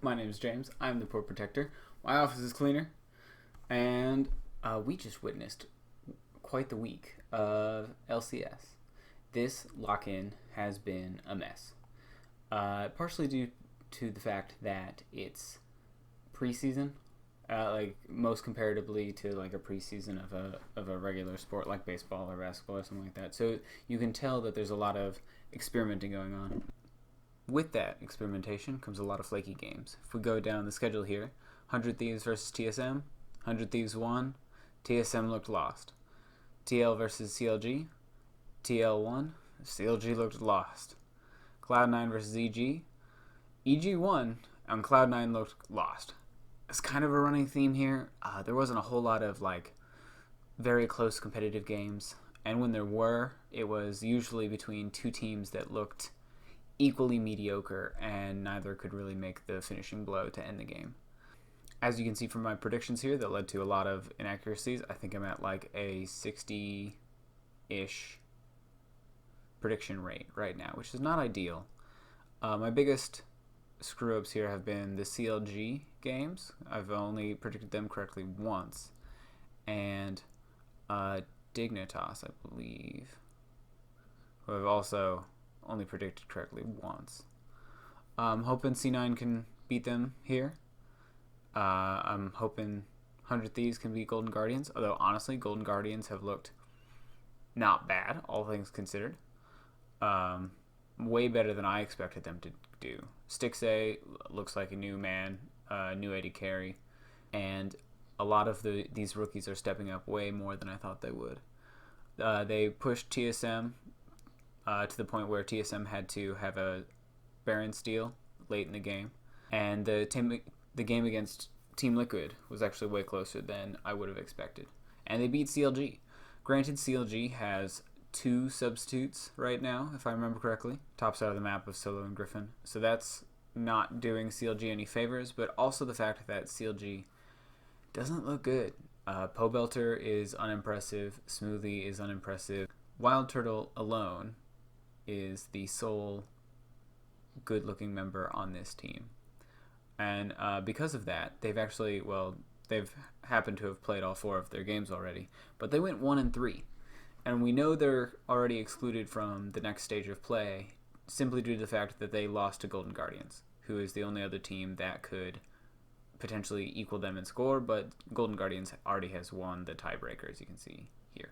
My name is James. I'm the Port Protector. My office is cleaner. And we just witnessed quite the week of LCS. This lock-in has been a mess. Partially due to the fact that it's preseason, like most comparatively to like a preseason of a regular sport like baseball or basketball or something like that. So you can tell that there's a lot of experimenting going on. With that experimentation comes a lot of flaky games. If we go down the schedule here, 100 Thieves versus TSM, 100 Thieves won, TSM looked lost. TL versus CLG, TL won, CLG looked lost. Cloud9 versus EG, EG won, and Cloud9 looked lost. It's kind of a running theme here. There wasn't a whole lot of like very close competitive games, and when there were, it was usually between two teams that looked equally mediocre, and neither could really make the finishing blow to end the game. As you can see from my predictions here, that led to a lot of inaccuracies. I think I'm at like a 60-ish prediction rate right now, which is not ideal. My biggest screw-ups here have been the CLG games. I've only predicted them correctly once. And Dignitas, I believe, who I've also only predicted correctly once. I'm hoping C9 can beat them here. I'm hoping 100 Thieves can beat Golden Guardians, although honestly, Golden Guardians have looked not bad, all things considered. Way better than I expected them to do. Stixay looks like a new man, new AD carry, and a lot of these rookies are stepping up way more than I thought they would. They pushed TSM to the point where TSM had to have a Baron steal late in the game. And the game against Team Liquid was actually way closer than I would have expected. And they beat CLG. Granted, CLG has 2 substitutes right now, if I remember correctly. Top side of the map of Solo and Griffin. So that's not doing CLG any favors, but also the fact that CLG doesn't look good. Pobelter is unimpressive. Smoothie is unimpressive. Wild Turtle alone is the sole good-looking member on this team. And because of that, they've happened to have played all 4 of their games already, but they went 1-3. And we know they're already excluded from the next stage of play simply due to the fact that they lost to Golden Guardians, who is the only other team that could potentially equal them in score, but Golden Guardians already has won the tiebreaker, as you can see here.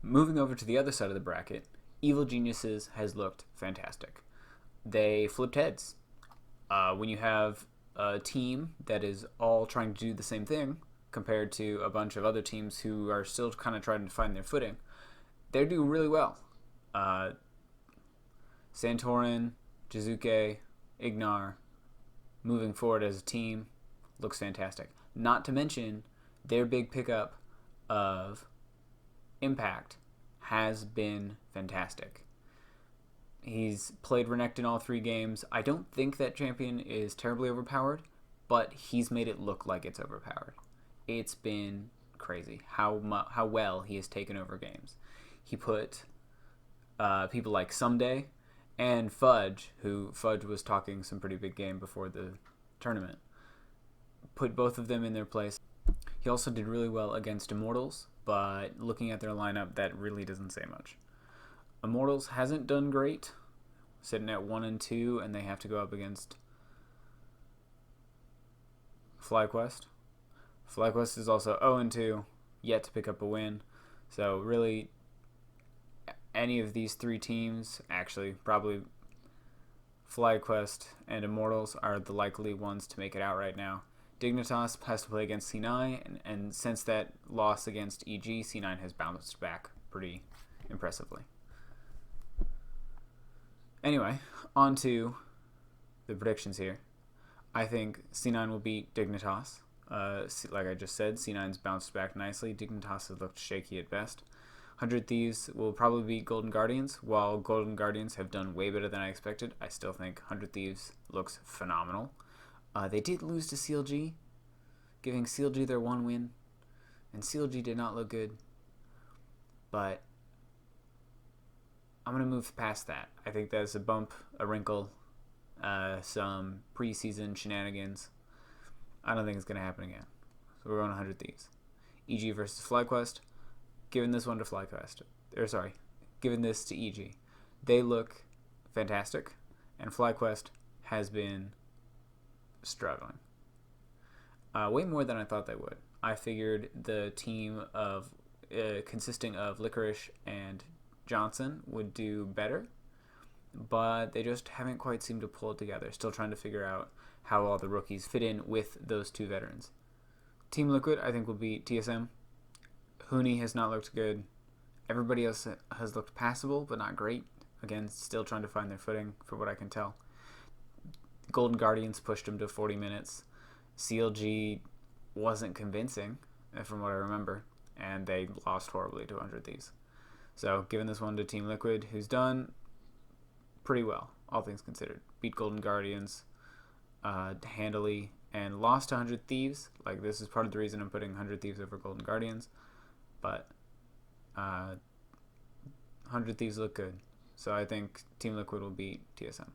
Moving over to the other side of the bracket, Evil Geniuses has looked fantastic. They flipped heads. When you have a team that is all trying to do the same thing compared to a bunch of other teams who are still kind of trying to find their footing, they're doing really well. Santorin, Jizuke, Ignar, moving forward as a team, looks fantastic. Not to mention their big pickup of Impact has been fantastic. He's played Renekton all 3 games. I don't think that champion is terribly overpowered, but he's made it look like it's overpowered. It's been crazy how well he has taken over games. He put people like Someday and Fudge, who Fudge was talking some pretty big game before the tournament, put both of them in their place. He also did really well against Immortals, but looking at their lineup, that really doesn't say much. Immortals hasn't done great, sitting at 1-2, and they have to go up against FlyQuest. FlyQuest is also 0-2, yet to pick up a win. So really, any of these 3 teams, actually probably FlyQuest and Immortals, are the likely ones to make it out right now. Dignitas has to play against C9, and since that loss against EG, C9 has bounced back pretty impressively. Anyway, on to the predictions here. I think C9 will beat Dignitas. Like I just said, C9's bounced back nicely. Dignitas has looked shaky at best. 100 Thieves will probably beat Golden Guardians. While Golden Guardians have done way better than I expected, I still think 100 Thieves looks phenomenal. They did lose to CLG, giving CLG their 1 win, and CLG did not look good. But I'm going to move past that. I think that's a bump, a wrinkle, some preseason shenanigans. I don't think it's going to happen again. So we're going 100 Thieves. EG versus FlyQuest. Giving this one to FlyQuest. Giving this to EG. They look fantastic, and FlyQuest has been struggling. Way more than I thought they would. I figured the team of consisting of Licorice and Johnson would do better, but they just haven't quite seemed to pull it together. Still trying to figure out how all the rookies fit in with those two veterans. Team Liquid, I think, will beat TSM. Huni has not looked good. Everybody else has looked passable, but not great. Again, still trying to find their footing, from what I can tell. Golden Guardians pushed them to 40 minutes. CLG wasn't convincing, from what I remember, and they lost horribly to 100 Thieves. So, giving this one to Team Liquid, who's done pretty well, all things considered. Beat Golden Guardians handily and lost to 100 Thieves. Like, this is part of the reason I'm putting 100 Thieves over Golden Guardians. But 100 Thieves look good. So I think Team Liquid will beat TSM.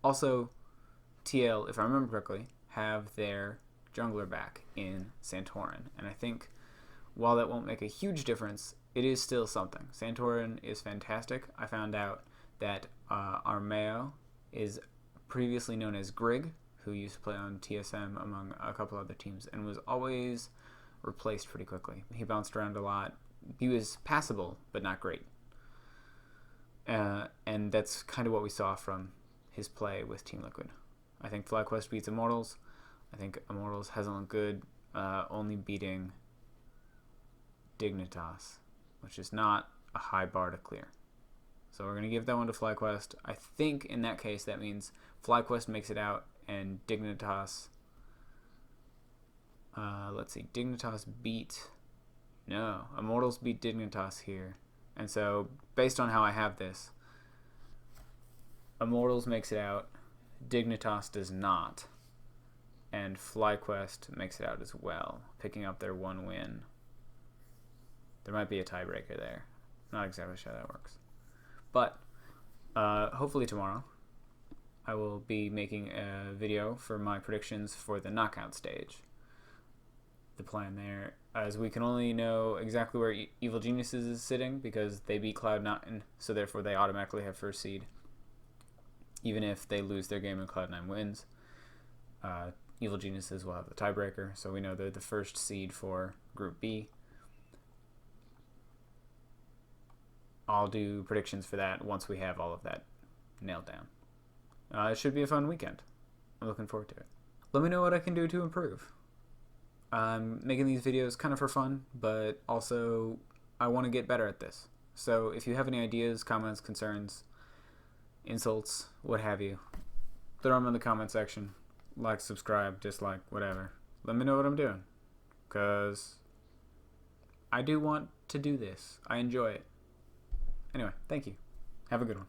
Also, TL, if I remember correctly, have their jungler back in Santorin. And I think while that won't make a huge difference, it is still something. Santorin is fantastic. I found out that Armeo is previously known as Grig, who used to play on TSM among a couple other teams, and was always replaced pretty quickly. He bounced around a lot. He was passable, but not great. And that's kind of what we saw from his play with Team Liquid. I think FlyQuest beats Immortals. I think Immortals hasn't looked good, only beating Dignitas, which is not a high bar to clear. So we're going to give that one to FlyQuest. I think in that case that means FlyQuest makes it out and Dignitas... let's see, Dignitas beat... No, Immortals beat Dignitas here. And so, based on how I have this, Immortals makes it out, Dignitas does not, and FlyQuest makes it out as well, picking up their one win. There might be a tiebreaker there. Not exactly sure how that works. But, hopefully tomorrow, I will be making a video for my predictions for the knockout stage. The plan there, as we can only know exactly where Evil Geniuses is sitting because they beat Cloud9, so therefore they automatically have first seed. Even if they lose their game and Cloud9 wins, Evil Geniuses will have the tiebreaker, so we know they're the first seed for Group B. I'll do predictions for that once we have all of that nailed down. It should be a fun weekend. I'm looking forward to it. Let me know what I can do to improve. I'm making these videos kind of for fun, but also I want to get better at this. So if you have any ideas, comments, concerns, insults, what have you, throw them in the comment section. Like, subscribe, dislike, whatever. Let me know what I'm doing, because I do want to do this. I enjoy it. Anyway, thank you. Have a good one.